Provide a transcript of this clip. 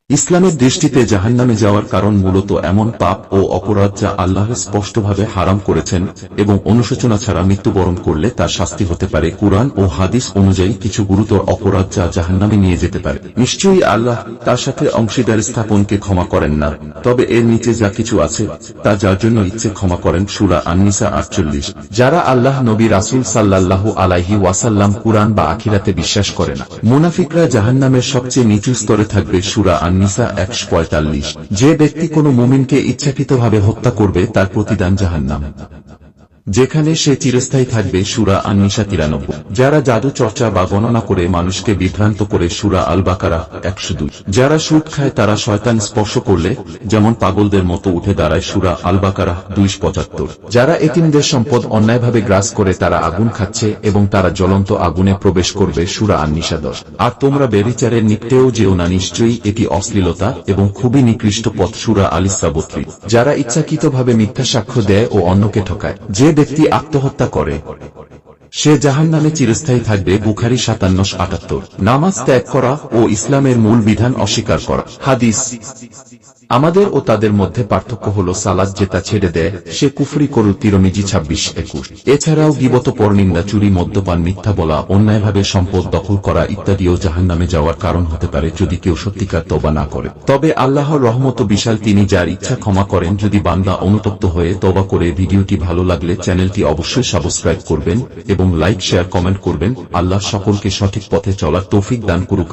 ইসলামের দৃষ্টিতে জাহান্নামে যাওয়ার কারণ মূলত এমন পাপ ও অপরাধ যা আল্লাহ স্পষ্টভাবে হারাম করেছেন এবং অনুশোচনা ছাড়া মৃত্যুবরণ করলে তার শাস্তি হতে পারে কুরআন ও হাদিস অনুযায়ী কিছু গুরুতর অপরাধ যা জাহান্নামে নিয়ে যেতে পারে। নিশ্চয়ই আল্লাহ তার সাথে অংশীদার স্থাপনকে ক্ষমা করেন না, তবে এর নিচে যা কিছু আছে তা যার জন্য ইচ্ছে ক্ষমা করেন। সূরা আন-নিসা 48। যারা আল্লাহ নবী রাসূল সাল্লাল্লাহু আলাইহি ওয়াসাল্লাম কুরআন বা আখিরাতে বিশ্বাস করে না, মুনাফিকরা জাহান্নামের সবচেয়ে নিচু স্তরে থাকবে। সূরা আন-নিসা 145। যে ব্যক্তি কোনো মুমিনকে ইচ্ছাকৃতভাবে হত্যা করবে তার প্রতিদান জাহান্নাম, যেখানে সে চিরস্থায়ী থাকবে। সূরা আন-নিসা 93। যারা জাদু চর্চা বা গণনা করে মানুষকে বিভ্রান্ত করে। সূরা আল-বাকারা 102। যারা সুদ খায় তারা শয়তান স্পর্শ করলে যেমন পাগলদের মতো উঠে দাঁড়ায়। সূরা আল-বাকারা 275। যারা এতিমদের সম্পদ অন্যায়ভাবে গ্রাস করে তারা আগুন খাচ্ছে এবং তারা জ্বলন্ত আগুনে প্রবেশ করবে। সূরা আন-নিসা 10। আর তোমরা ব্যভিচারের নিকটেও যেও না, নিশ্চয়ই এটি অশ্লীলতা এবং খুবই নিকৃষ্ট পথ। সূরা আল-ইসরা 32। যারা ইচ্ছাকৃতভাবে মিথ্যা সাক্ষ্য দেয় ও অন্যকে ঠকায়। যে ব্যক্তি আত্মহত্যা করে সে জাহান্নামে চিরস্থায়ী থাকবে। বুখারী 57-78। নামাজ ত্যাগ করা ও ইসলামের মূল বিধান অস্বীকার করা। হাদিস: আমাদের ও তাদের মধ্যে পার্থক্য হল সালাত, যেটা ছেড়ে দেয় সে কুফরি করু। তিরমিজি 26-21। এছাড়াও গীবত, পরনিন্দা, চুরি, মদ্যপান, মিথ্যা বলা, অন্যায়ভাবে সম্পদ দখল করা ইত্যাদিও জাহান্নামে যাওয়ার কারণ হতে পারে যদি কেউ সত্যিকার তওবা না করে। তবে আল্লাহর রহমত বিশাল, তিনি যার ইচ্ছা ক্ষমা করেন। যদি বান্দা অনুতপ্ত হয়ে তওবা করে। ভিডিওটি ভালো লাগলে চ্যানেলটি অবশ্যই সাবস্ক্রাইব করবেন এবং লাইক, শেয়ার, কমেন্ট করবেন। আল্লাহ সকলকে সঠিক পথে চলার তৌফিক দান করুক।